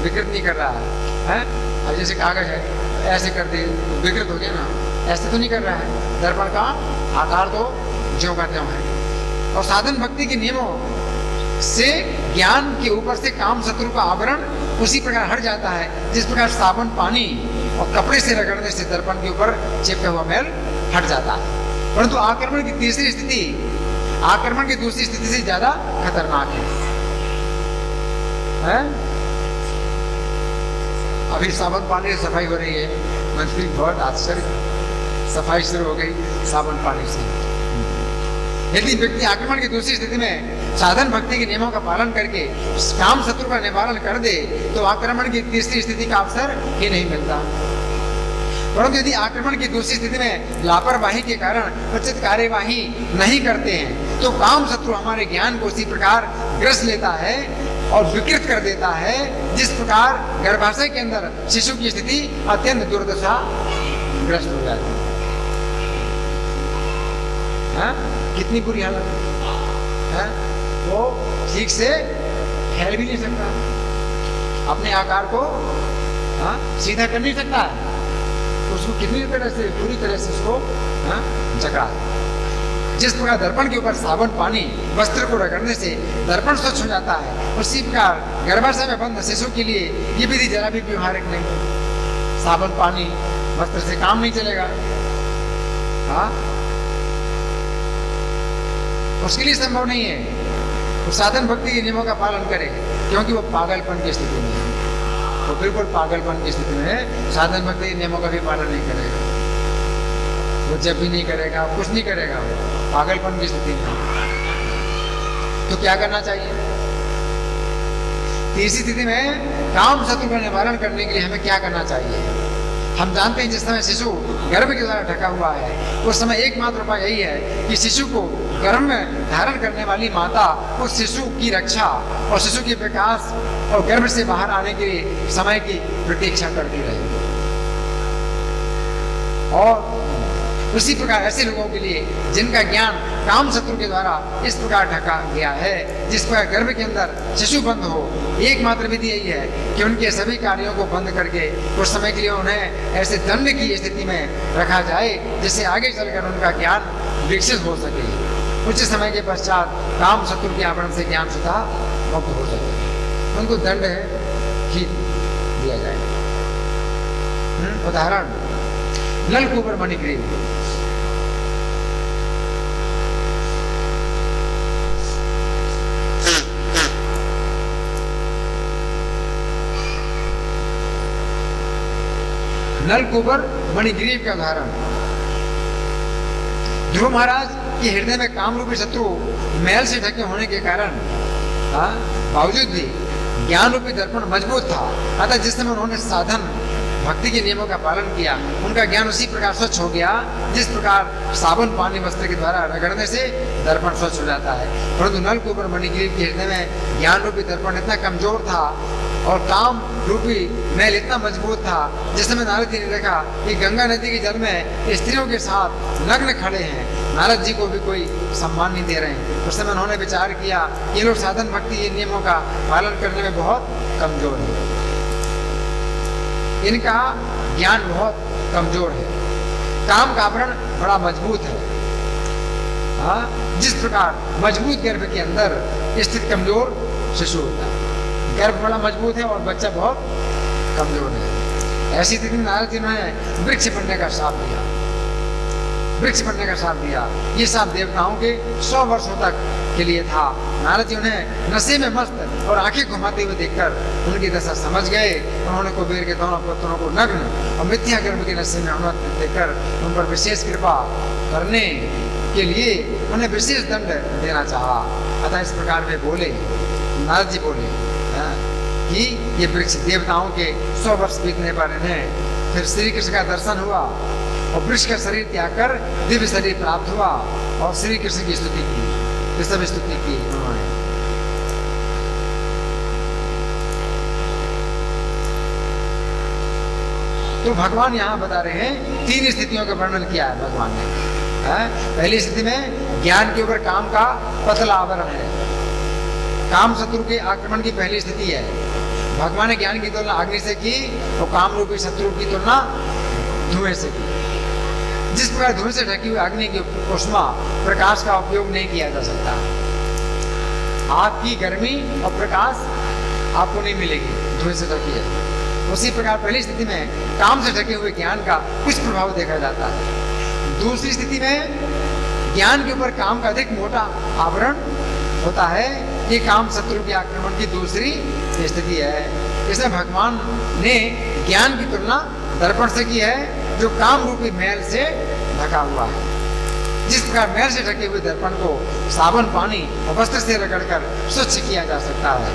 विकृत नहीं कर रहा है। अब जैसे कागज है, ऐसे कर दे तो विकृत हो गया ना, ऐसे तो नहीं कर रहा है, दर्पण का आकार तो ज्यों का त्यों है। और साधन भक्ति के नियमों से ज्ञान के ऊपर से काम शत्रु का आवरण उसी प्रकार हट जाता है, जिस प्रकार साबुन, पानी और कपड़े से रगड़ने से दर्पण के ऊपर चिपका हुआ मैल हट जाता है। परंतु आक्रमण की तीसरी स्थिति आक्रमण की दूसरी स्थिति से ज्यादा खतरनाक है? अभी साबुन पानी से सफाई हो रही है, मंत्री बहुत आश्चर्य, सफाई शुरू हो गई साबुन पानी से। यदि व्यक्ति आक्रमण की दूसरी स्थिति में साधन भक्ति के नियमों का पालन करके काम शत्रु का निवारण कर दे, तो आक्रमण की तीसरी स्थिति का अवसर ही नहीं मिलता। परंतु यदि आक्रमण की दूसरी स्थिति में लापरवाही के कारण उचित कार्यवाही नहीं करते हैं, तो काम शत्रु हमारे ज्ञान को उसी प्रकार ग्रस लेता है और विकृत कर देता है, जिस प्रकार गर्भाशय के अंदर शिशु की स्थिति अत्यंत दुर्दशा ग्रस्त हो जाती है। कितनी बुरी हालत है, वो ठीक से फैल भी नहीं सकता, अपने आकार को सीधा कर नहीं सकता है, तो उसको कितनी तरह से, पूरी तरह से उसको जकड़ा। जिस प्रकार दर्पण के ऊपर साबुन, पानी, वस्त्र को रगड़ने से दर्पण स्वच्छ हो जाता है, उसी प्रकार गर्भाशय में बंद शिशु के लिए ये विधि जरा भी व्यवहारिक नहीं है। साबुन, पानी, वस्त्र से काम नहीं चलेगा। उसके लिए संभव नहीं है वो साधन भक्ति के नियमों का पालन करे, क्योंकि वो पागलपन की स्थिति में है, वो बिल्कुल पागलपन की स्थिति में है। साधन भक्ति के नियमों का भी पालन नहीं करेगा, वो जब भी नहीं करेगा, कुछ नहीं करेगा, वो पागलपन की स्थिति में। तो क्या करना चाहिए? तीसरी स्थिति में काम शत्रु का निवारण करने के लिए हमें क्या करना चाहिए? हम जानते हैं जिस समय शिशु गर्भ के द्वारा ढका हुआ है, उस समय एकमात्र उपाय यही है कि शिशु को गर्भ में धारण करने वाली माता उस शिशु की रक्षा और शिशु के विकास और गर्भ से बाहर आने के लिए समय की प्रतीक्षा करती रहे। और उसी प्रकार ऐसे लोगों के लिए जिनका ज्ञान काम शत्रु के द्वारा इस प्रकार ढका गया है, जिस प्रकार गर्भ के अंदर शिशु बंद हो, एकमात्र विधि यही है कि उनके सभी कार्यों को बंद करके कुछ समय के लिए उन्हें ऐसे दंड की स्थिति में रखा जाए, जिससे आगे चलकर उनका ज्ञान विकसित हो सके। कुछ समय के पश्चात काम शत्रु के आवरण से ज्ञान स्वतः मुक्त हो सके, उनको दंड ही दिया जाए। उदाहरण, नलकूबर मणिग्रीव। नलकूबर मणिग्रीव का उदाहरण, ध्रुव महाराज के हृदय में काम रूपी शत्रु मैल से ढके होने के कारण बावजूद भी ज्ञान रूपी दर्पण मजबूत था। अतः जिस समय उन्होंने साधन भक्ति के नियमों का पालन किया, उनका ज्ञान उसी प्रकार स्वच्छ हो गया जिस प्रकार साबुन, पानी, वस्त्र के द्वारा रगड़ने से दर्पण स्वच्छ हो जाता है। परंतु नलकूबर मणिग्रीव के हृदय में ज्ञान रूपी दर्पण इतना कमजोर था और काम रूपी मैल इतना मजबूत था, जिस समय नारद जी ने देखा कि गंगा नदी के जल में स्त्रियों के साथ नग्न खड़े हैं, नारद जी को भी कोई सम्मान नहीं दे रहे हैं। उस समय उन्होंने विचार किया ये लोग साधन भक्ति के नियमों का पालन करने में बहुत कमजोर है, इनका ज्ञान बहुत कमजोर है। काम का आवरण बड़ा मजबूत है। जिस प्रकार मजबूत गर्भ के अंदर स्थित कमजोर शिशु होता है, गर्भ बड़ा मजबूत है और बच्चा बहुत कमजोर है। ऐसी स्थिति में नारद जी ने वृक्ष बनने का श्राप दिया। वृक्ष बनने का श्राप दिया। ये श्राप देवताओं के 100 वर्षों तक के लिए था। नारद जी उन्हें नशे में मस्त और आंखें घुमाते हुए देखकर उनकी दशा समझ गए। उन्होंने कुबेर के दोनों पुत्रों को नग्न और मिथ्या गर्भ के नशे में अनुमत देकर उन पर विशेष कृपा करने के लिए उन्हें विशेष दंड देना चाहा। अतः इस प्रकार वे बोले, नारद जी बोले कि ये वृक्ष देवताओं के 100 वर्ष बीतने पर इन्हें फिर श्री कृष्ण का दर्शन हुआ और वृक्ष का शरीर त्याग कर दिव्य शरीर प्राप्त हुआ और श्री कृष्ण की स्तुति की, ये सब स्तुति की उन्होंने। तो भगवान यहाँ बता रहे हैं 3 स्थितियों का वर्णन किया है भगवान ने। पहली स्थिति में ज्ञान के ऊपर काम का पतला आवरण है। काम शत्रु के आक्रमण की पहली स्थिति है। भगवान ने ज्ञान की तुलना अग्नि से की और काम रूपी शत्रु की तुलना धुएं से की। जिस प्रकार धुएं से ढकी हुई अग्नि की उष्मा प्रकाश का उपयोग नहीं किया जा सकता, आपकी गर्मी और प्रकाश आपको नहीं मिलेगी, धुएं से ढकी है। उसी प्रकार पहली स्थिति में काम से ढके हुए ज्ञान का कुछ प्रभाव देखा जाता है। दूसरी स्थिति में ज्ञान के ऊपर काम का अधिक मोटा आवरण होता है। ये काम शत्रु के आक्रमण की दूसरी स्थिति है। इसमें भगवान ने ज्ञान की तुलना दर्पण से की है, जो काम रूपी मैल से ढका हुआ है। जिस प्रकार मैल से ढके हुए दर्पण को साबुन, पानी और वस्त्र से रगड़कर स्वच्छ किया जा सकता है,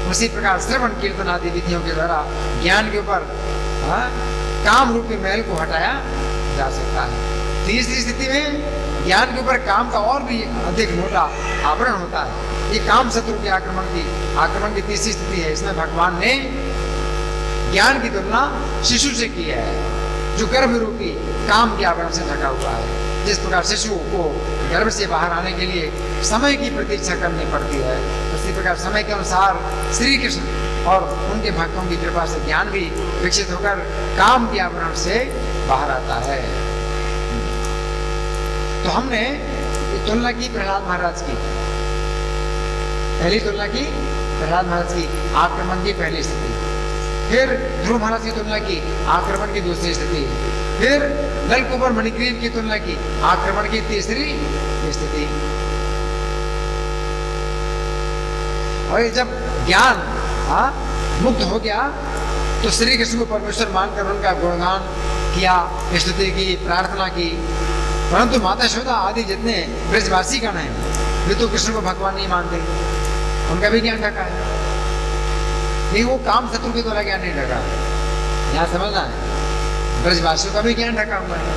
उसी प्रकार श्रवण, कीर्तन आदि विधियों के द्वारा ज्ञान के ऊपर काम रूपी मैल को हटाया जा सकता है। तीसरी स्थिति में ज्ञान के ऊपर काम का और भी अधिक मोटा आवरण होता है। ये काम शत्रु के आक्रमण की तीसरी स्थिति है। इसमें भगवान ने ज्ञान की तुलना शिशु से की है, जो गर्भ रूपी काम के आवरण से ढका हुआ है। जिस प्रकार शिशु को गर्भ से बाहर आने के लिए समय की प्रतीक्षा करनी पड़ती है, उसी प्रकार समय के अनुसार श्री कृष्ण और उनके भक्तों की कृपा से ज्ञान भी विकसित होकर काम के आवरण से बाहर आता है। तो हमने तुलना की प्रहलाद महाराज की, पहली तुलना की प्रहलाद महाराज की आक्रमण की पहली स्थिति, फिर ध्रुव महाराज की तुलना की आक्रमण की दूसरी स्थिति, फिर नलकुबर मणिग्रीव की तुलना की आक्रमण की तीसरी स्थिति। और जब ज्ञान मुक्त हो गया तो श्री कृष्ण को परमेश्वर मानकर उनका गुणगान किया, स्तुति की, प्रार्थना की। परंतु माता यशोदा आदि जितने ब्रजवासी गण हैं, वे तो कृष्ण को भगवान नहीं मानते, उनका भी ज्ञान ढका है। नहीं, वो काम शत्रु के द्वारा ज्ञान नहीं ढका, यहाँ समझना है। ब्रजवासियों का भी ज्ञान ढका हुआ है,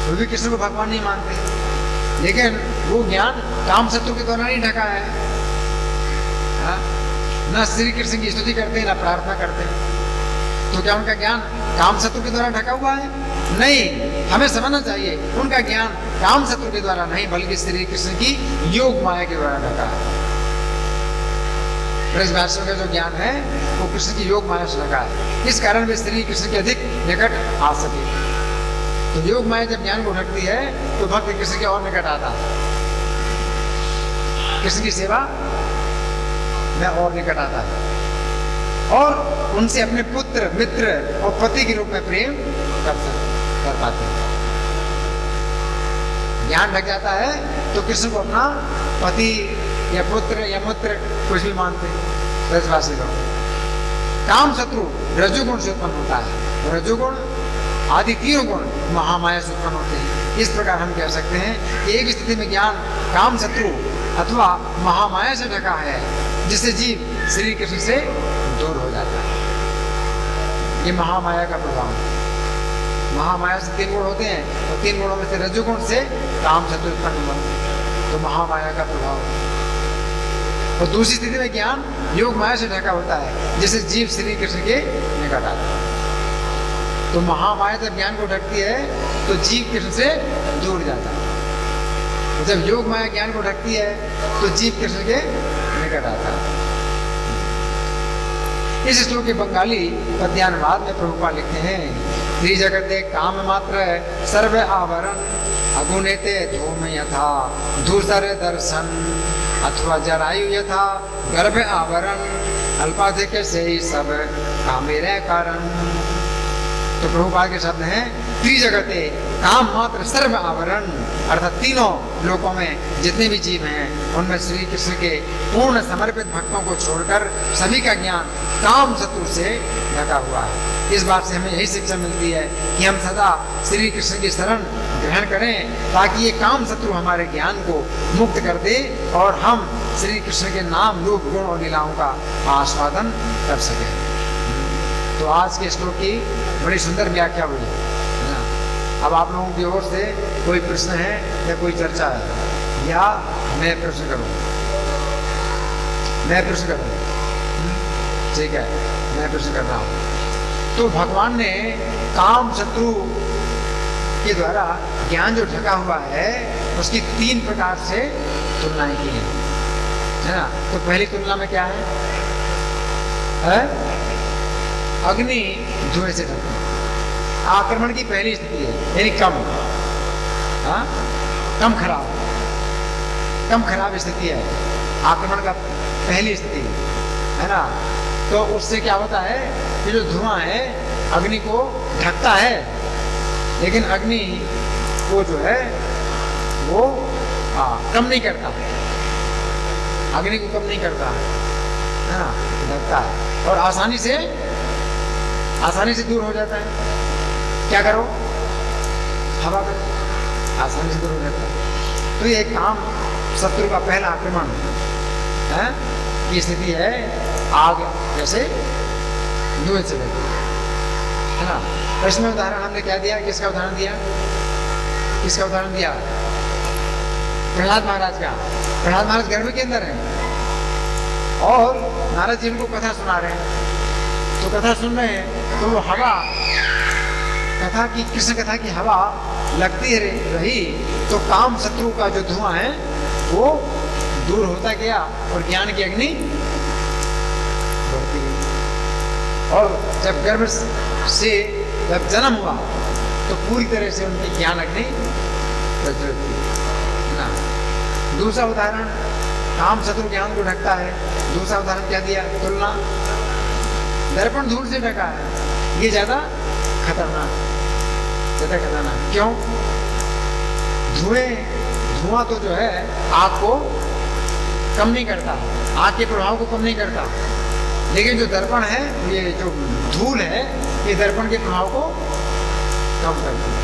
वो भी कृष्ण को भगवान नहीं मानते, लेकिन वो ज्ञान काम शत्रु के द्वारा नहीं ढका है। न श्री कृष्ण की स्तुति करते, न प्रार्थना करते, तो क्या उनका ज्ञान काम शत्रु के द्वारा ढका हुआ है? नहीं, हमें समझना चाहिए उनका ज्ञान काम शत्रु के द्वारा नहीं, बल्कि श्री कृष्ण की योग माया के द्वारा ढका है। ब्रजवासियों का जो ज्ञान है वो कृष्ण की योग माया से ढका है, इस कारण वे श्री कृष्ण के अधिक निकट आ सके। तो योग माया जब ज्ञान को ढकती है तो भक्त कृष्ण के और निकट आता है, कृष्ण की सेवा में और निकट आता है और उनसे अपने पुत्र, मित्र और पति के रूप में प्रेम कर पाते हैं। ज्ञान ढक जाता है तो कृष्ण को अपना पति या पुत्र या मित्र कुछ भी मानते ब्रजवासी लोग। काम शत्रु रजोगुण से उत्पन्न होता है, रजोगुण आदि 3 गुण महामाया से उत्पन्न होते हैं। इस प्रकार हम कह सकते हैं कि एक स्थिति में ज्ञान काम शत्रु अथवा महामाया से ढका है, जिससे जीव श्री कृष्ण से दूर हो जाता है। ये महामाया का प्रभाव है। महामाया से 3 गुण होते हैं और 3 गुणों में से रजोगुण से काम शत्रु उत्पन्न हुआ, तो महामाया का प्रभाव। और दूसरी स्थिति में ज्ञान योग माया से ढका होता है, जिससे जीव श्री कृष्ण के निकट आता है। तो महामाया जब ज्ञान को ढकती है तो जीव कृष्ण से दूर जाता है, जब योग माया ज्ञान को ढकती है तो जीव कृष्ण के निकट आता है। इस श्लोक के बंगाली पद्यानुवाद में प्रभुपाद लिखते हैं त्रिजगते काम मात्र सर्व आवरण अगुणेते धूम यथा धूसर दर्शन अथवा जरायु यथा गर्भ आवरण अल्पाधिक से ही सब कामेरे कारण। तो प्रभुपाद के शब्द हैं त्रिजगते काम मात्र सर्व आवरण, अर्थात तीनों लोकों में जितने भी जीव हैं उनमें श्री कृष्ण के पूर्ण समर्पित भक्तों को छोड़कर सभी का ज्ञान काम शत्रु से ढका हुआ है। इस बात से हमें यही शिक्षा मिलती है कि हम सदा श्री कृष्ण की शरण ग्रहण करें ताकि ये काम शत्रु हमारे ज्ञान को मुक्त कर दे और हम श्री कृष्ण के नाम रूप गुण और लीलाओं का आस्वादन कर सकें। तो आज के श्लोक की बड़ी सुंदर व्याख्या हुई है ना। अब आप लोगों की ओर से कोई प्रश्न है या कोई चर्चा है या मैं प्रश्न करूं? मैं प्रश्न करूं? ठीक है, मैं प्रश्न कर रहा हूं। तो भगवान ने काम शत्रु के द्वारा ज्ञान जो ढका हुआ है उसकी 3 प्रकार से तुलनाएं की है ना। तो पहली तुलना में क्या है? अग्नि धुएं से ढका, आक्रमण की पहली स्थिति है, यानी कम खराब स्थिति है, आक्रमण का पहली स्थिति है ना। तो उससे क्या होता है कि जो धुआं है अग्नि को ढकता है, लेकिन अग्नि को जो है वो कम नहीं करता, अग्नि को कम नहीं करता है ना, ढकता है और आसानी से दूर हो जाता है। क्या करो? हवा करो, आसानी से दूर हो जाता है। तो ये काम शत्रु का पहला आक्रमण है की स्थिति है, आग जैसे धुएं से है ना। तो इसमें उदाहरण हमने क्या दिया? किसका उदाहरण दिया? प्रहलाद महाराज का। प्रहलाद महाराज गर्भ के अंदर है और नारद जी उनको कथा सुना रहे हैं। तो कथा सुन रहे हैं तो वो हवा, कृष्ण कथा की हवा लगती रही तो काम शत्रु का जो धुआं है वो दूर होता गया और ज्ञान की अग्नि बढ़ती गई। और जब गर्भ से जब जन्म हुआ तो पूरी तरह से उनकी ज्ञान अग्नि प्रज्वलित हुई ना। दूसरा उदाहरण, काम शत्रु ज्ञान को ढकता है। दूसरा उदाहरण क्या दिया? तुलना, दर्पण धूल से ढका है, ये ज्यादा खतरनाक। क्यों? धुआं तो जो है आग को कम नहीं करता, आग के प्रभाव को कम नहीं करता, लेकिन जो दर्पण है, ये जो धूल है, ये दर्पण के प्रभाव को कम करती है।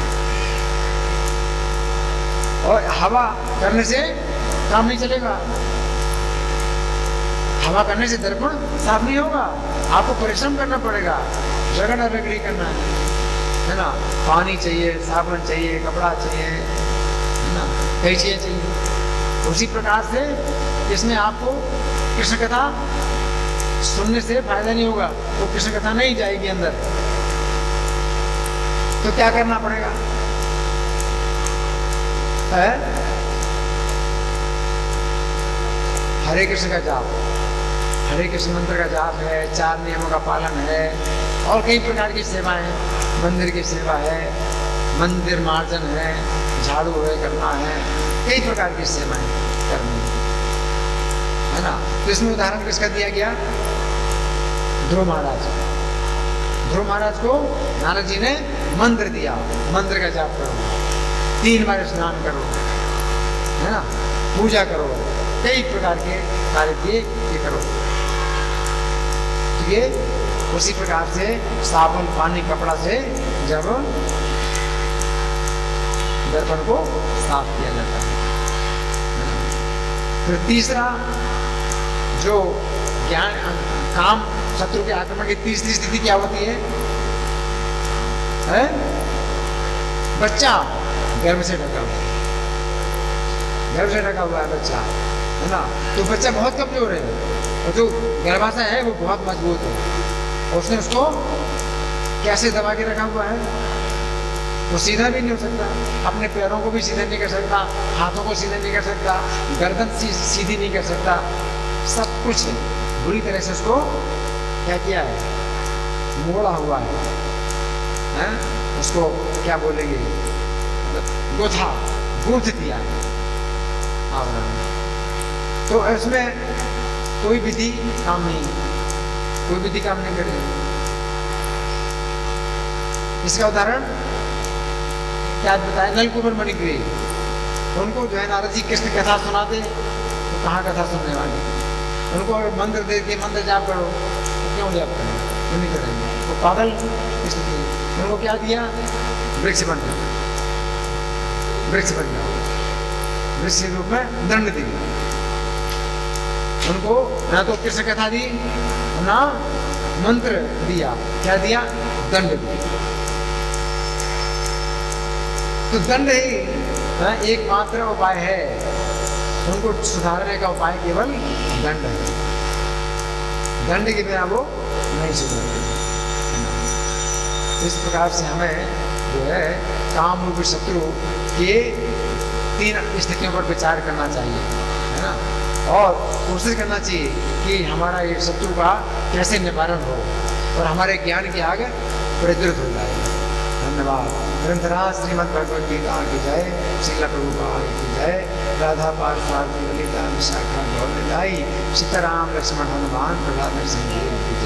और हवा करने से काम नहीं चलेगा, हवा करने से दर्पण साफ नहीं होगा, आपको परिश्रम करना पड़ेगा, रगड़ा रगड़ी करना है ना। पानी चाहिए, साबुन चाहिए, कपड़ा चाहिए, है ना, कई चीजें चाहिए। उसी प्रकार से इसमें आपको कृष्ण कथा सुनने से फायदा नहीं होगा, वो कृष्ण कथा नहीं जाएगी अंदर। तो क्या करना पड़ेगा? हरे कृष्ण का जाप, हरे कृष्ण मंत्र का जाप है, 4 नियमों का पालन है और कई प्रकार की सेवाएं, मंदिर की सेवा है, मंदिर मार्जन है, झाड़ू है करना है, कई प्रकार की सेवाएं करनी है ना। तो इसमें उदाहरण किसका दिया गया? ध्रुव महाराज। ध्रुव महाराज को नारद जी ने मंत्र दिया, मंत्र का जाप करो, 3 बार स्नान करो, है ना, पूजा करो, कई प्रकार के कार्य किए, ये करो। तो ये उसी प्रकार से साबुन, पानी, कपड़ा से जब दर्पण को साफ किया जाता है। फिर तीसरा जो ज्ञान काम शत्रु के आक्रमण की तीसरी स्थिति क्या होती है? बच्चा गर्भ से ढका हुआ, गर्भ से ढका हुआ है बच्चा, है ना। तो बच्चा बहुत कमजोर है और जो गर्भाशय है वो बहुत मजबूत है, उसने उसको कैसे दबा के रखा हुआ है? वो सीधा भी नहीं हो सकता, अपने पैरों को भी सीधा नहीं कर सकता, हाथों को सीधा नहीं कर सकता, गर्दन सीधी नहीं कर सकता, सब कुछ बुरी तरह से उसको क्या किया है? मोड़ा हुआ है। है उसको क्या बोलेंगे, गोथा गूंथ दिया आवरण। तो इसमें कोई विधि काम नहीं, कोई विधि काम नहीं करेगी। इसका उदाहरण क्या बताया, नलकुबर मणिग्रीव, उनको जो है नारद जी कृष्ण कथा सुनाते, तो कहाँ कथा सुनने वाले, उनको मंत्र दे के मंत्र जाप करो, तो क्यों जाप करें, क्यों नहीं करेंगे, वो पागल कृष्ण थे। उनको क्या दिया, वृक्ष बन जाओ, वृक्ष बन जाओ, वृक्ष के रूप में दंड दिया उनको, ना तो कृष्ण कथा दी ना मंत्र दिया, क्या दिया, दंड दिया। तो दंड ही एकमात्र उपाय है, उनको सुधारने का उपाय केवल दंड है, दंड के बिना वो नहीं सुधरते। इस प्रकार से हमें जो है काम रूपी शत्रु के 3 स्थितियों पर विचार करना चाहिए, है ना, और कोशिश करना चाहिए कि हमारा ये शत्रु का कैसे निवारण हो और हमारे ज्ञान की आग प्रज्वलित हो जाए। धन्यवाद। ग्रंथराज श्रीमद् भगवद गीता की जय, श्रील प्रभुपाद की जय, राधा पार्थ ललिता विशाखा गौर निताई, सीताराम लक्ष्मण हनुमान प्रहलाद सिंह की जय।